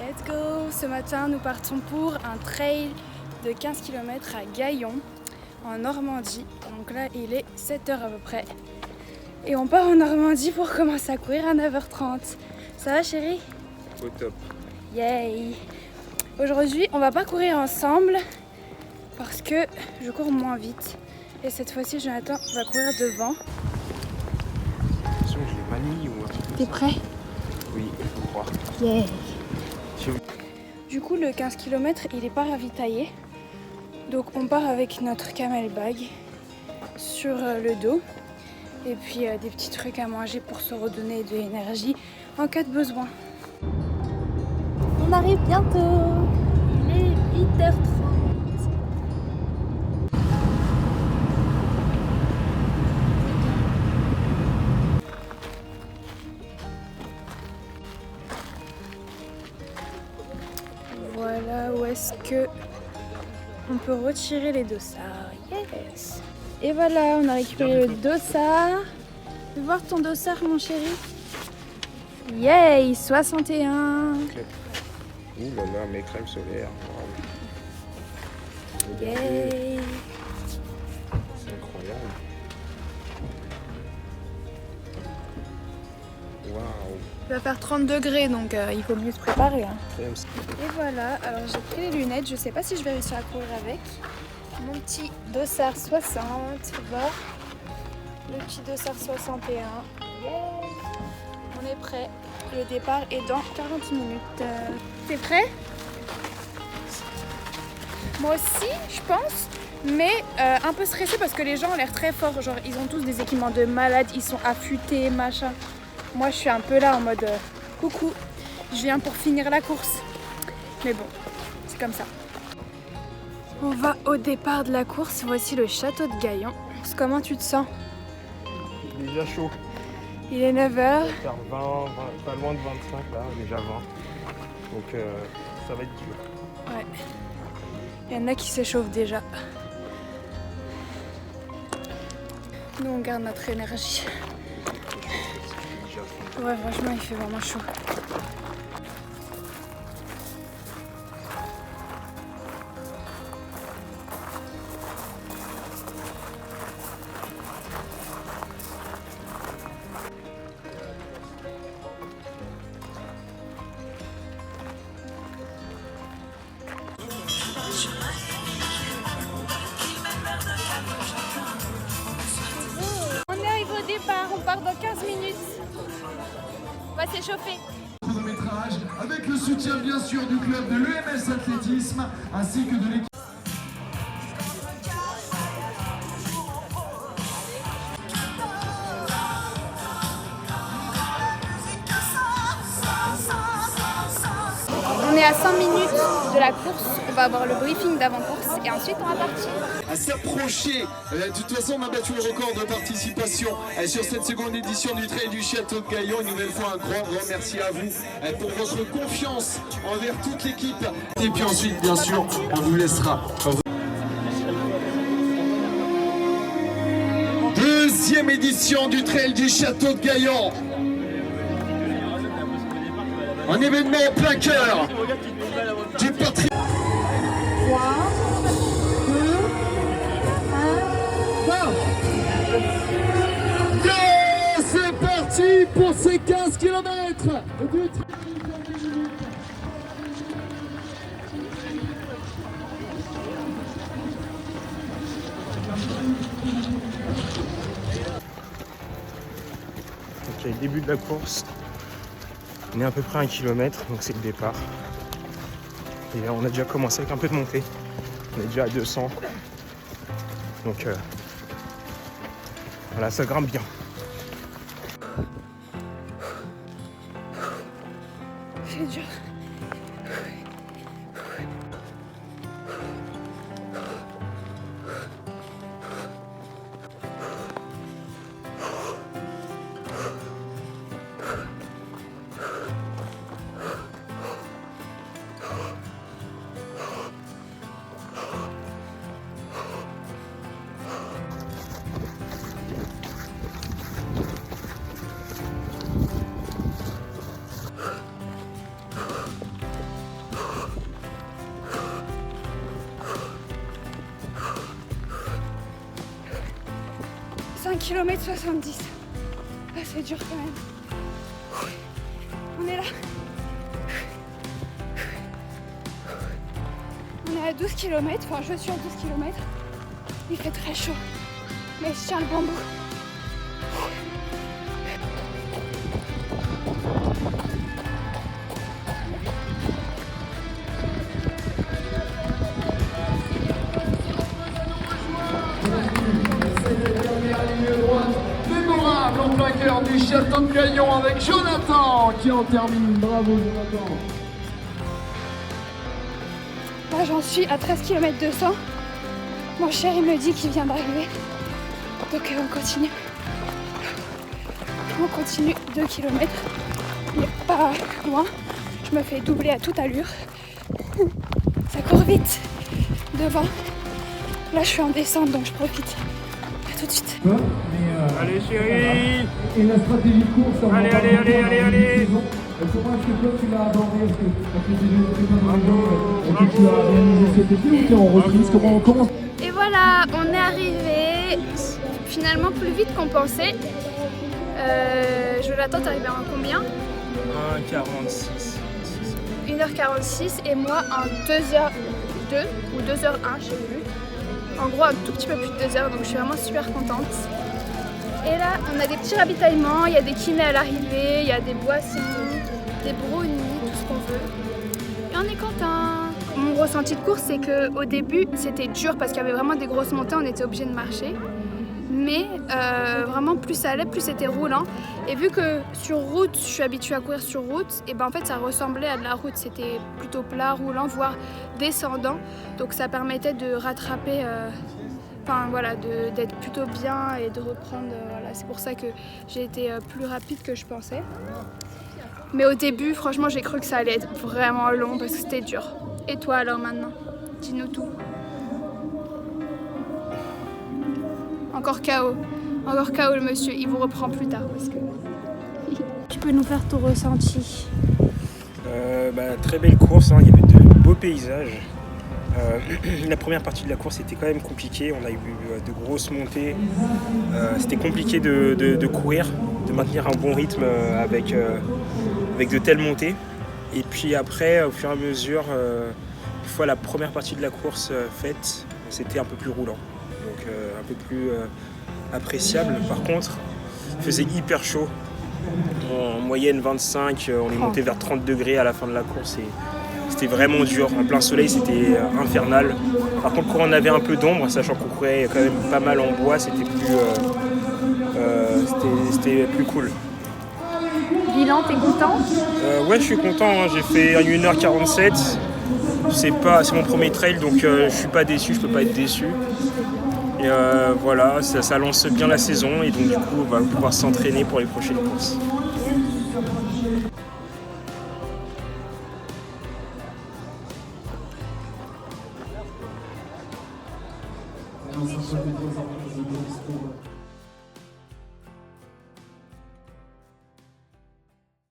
Let's go! Ce matin, nous partons pour un trail de 15 km à Gaillon, en Normandie. Donc là, il est 7h à peu près. Et on part en Normandie pour commencer à courir à 9h30. Ça va, chérie? Au top. Yay! Aujourd'hui, on va pas courir ensemble parce que je cours moins vite. Et cette fois-ci, Jonathan va courir devant. Attention, je l'ai mal mis ou un truc comme T'es ça. prêt? Oui, je crois. Yeah! Du coup, le 15 km, il est pas ravitaillé. Donc on part avec notre camelbag sur le dos. Et puis des petits trucs à manger pour se redonner de l'énergie en cas de besoin. On arrive bientôt. Il est 8h30. Voilà où est-ce que on peut retirer les dossards. Yes! Et voilà, on a récupéré le dossard. Fais voir ton dossard, mon chéri. Yay! 61. Ouh là là, mes crèmes solaires. Wow. Yay! C'est incroyable. Waouh. Il va faire 30 degrés, donc il faut mieux se préparer. Hein. Crème. Et voilà, alors j'ai pris les lunettes. Je sais pas si je vais réussir à courir avec. Mon petit dossard 60. Voir. Le petit dossard 61. Yes! On est prêt. Le départ est dans 40 minutes. T'es prêt? Moi aussi, je pense. Mais un peu stressée parce que les gens ont l'air très forts. Genre, ils ont tous des équipements de malades. Ils sont affûtés, machin. Moi, je suis un peu là en mode coucou. Je viens pour finir la course. Mais bon, c'est comme ça. On va au départ de la course. Voici le château de Gaillon. Comment tu te sens? Déjà chaud. Il est 9h. On va faire 20, pas loin de 25 là, déjà 20. Donc ça va être dur. Ouais. Il y en a qui s'échauffent déjà. Nous, on garde notre énergie. Ouais, franchement, il fait vraiment chaud. On arrive au départ, on part dans 15 minutes. On va s'échauffer. Chronométrage avec le soutien bien sûr du club de l'EMS Athlétisme ainsi que de l'équipe. On est à 5 minutes de la course, on va avoir le briefing d'avant-course et ensuite on va partir. À s'approcher, de toute façon on a battu le record de participation sur cette seconde édition du Trail du Château de Gaillon. Une nouvelle fois un grand merci à vous pour votre confiance envers toute l'équipe. Et puis ensuite bien sûr on vous laissera. Deuxième édition du Trail du Château de Gaillon. Un événement en plein cœur du patrimoine. 3, 2, 1, go! Yeah, c'est parti pour ces 15 km. Ok, début de la course. On est à peu près à 1 km, donc c'est le départ. Et on a déjà commencé avec un peu de montée. On est déjà à 200. Donc voilà, ça grimpe bien. C'est dur. 1 km 70. Ah, c'est dur quand même. On est là. On est à 12 km, enfin je suis à 12 km. Il fait très chaud, mais je tiens le bon bout. Mémorable en plein cœur du Château de Gaillon avec Jonathan qui en termine. Bravo Jonathan. Là j'en suis à 13 km 200. Mon chéri me dit qu'il vient d'arriver. Donc on continue. On continue 2 km. Il n'est pas loin. Je me fais doubler à toute allure. Ça court vite. Devant. Là je suis en descente donc je profite. À tout de suite. Allez chérie. Et la stratégie de course. Allez. Comment est-ce que toi tu l'as abordé? Est-ce que tu as fait des que tu as réalisé cet été ou tu es en reprise? Comment Et voilà, on est arrivé finalement plus vite qu'on pensait. Jonathan, t'es arrivé en combien? 1h46. 1h46 et moi en 2h02 ou 2h01, je sais plus. En gros, un tout petit peu plus de 2 heures, donc je suis vraiment super contente. Et là, on a des petits ravitaillements, il y a des kinés à l'arrivée, il y a des boissons, des brownies, tout ce qu'on veut. Et on est content. Mon ressenti de course, c'est qu'au début, c'était dur parce qu'il y avait vraiment des grosses montées, on était obligé de marcher. Mais vraiment, plus ça allait, plus c'était roulant. Et vu que sur route, je suis habituée à courir sur route, et ben en fait, ça ressemblait à de la route. C'était plutôt plat, roulant, voire descendant. Donc ça permettait de rattraper, enfin voilà, d'être plutôt bien et de reprendre. Voilà. C'est pour ça que j'ai été plus rapide que je pensais. Mais au début, franchement, j'ai cru que ça allait être vraiment long parce que c'était dur. Et toi alors maintenant? Dis-nous tout. Encore KO. Encore KO le monsieur, il vous reprend plus tard parce que... Tu peux nous faire ton ressenti? Très belle course, hein. Il y avait de beaux paysages. La première partie de la course était quand même compliquée, on a eu de grosses montées. C'était compliqué de courir, de maintenir un bon rythme avec de telles montées. Et puis après, au fur et à mesure, une fois la première partie de la course faite, c'était un peu plus roulant. Donc un peu plus appréciable. Par contre, il faisait hyper chaud. En moyenne 25, on est monté vers 30 degrés à la fin de la course. Et c'était vraiment dur. En plein soleil, c'était infernal. Par contre, quand on avait un peu d'ombre, sachant qu'on courait quand même pas mal en bois, c'était plus cool. Bilan, t'es content? Ouais, je suis content. Hein. J'ai fait 1h47. C'est mon premier trail, donc je suis pas déçu, je peux pas être déçu. Et voilà, ça lance bien la saison et donc du coup on va pouvoir s'entraîner pour les prochaines courses. Non, ça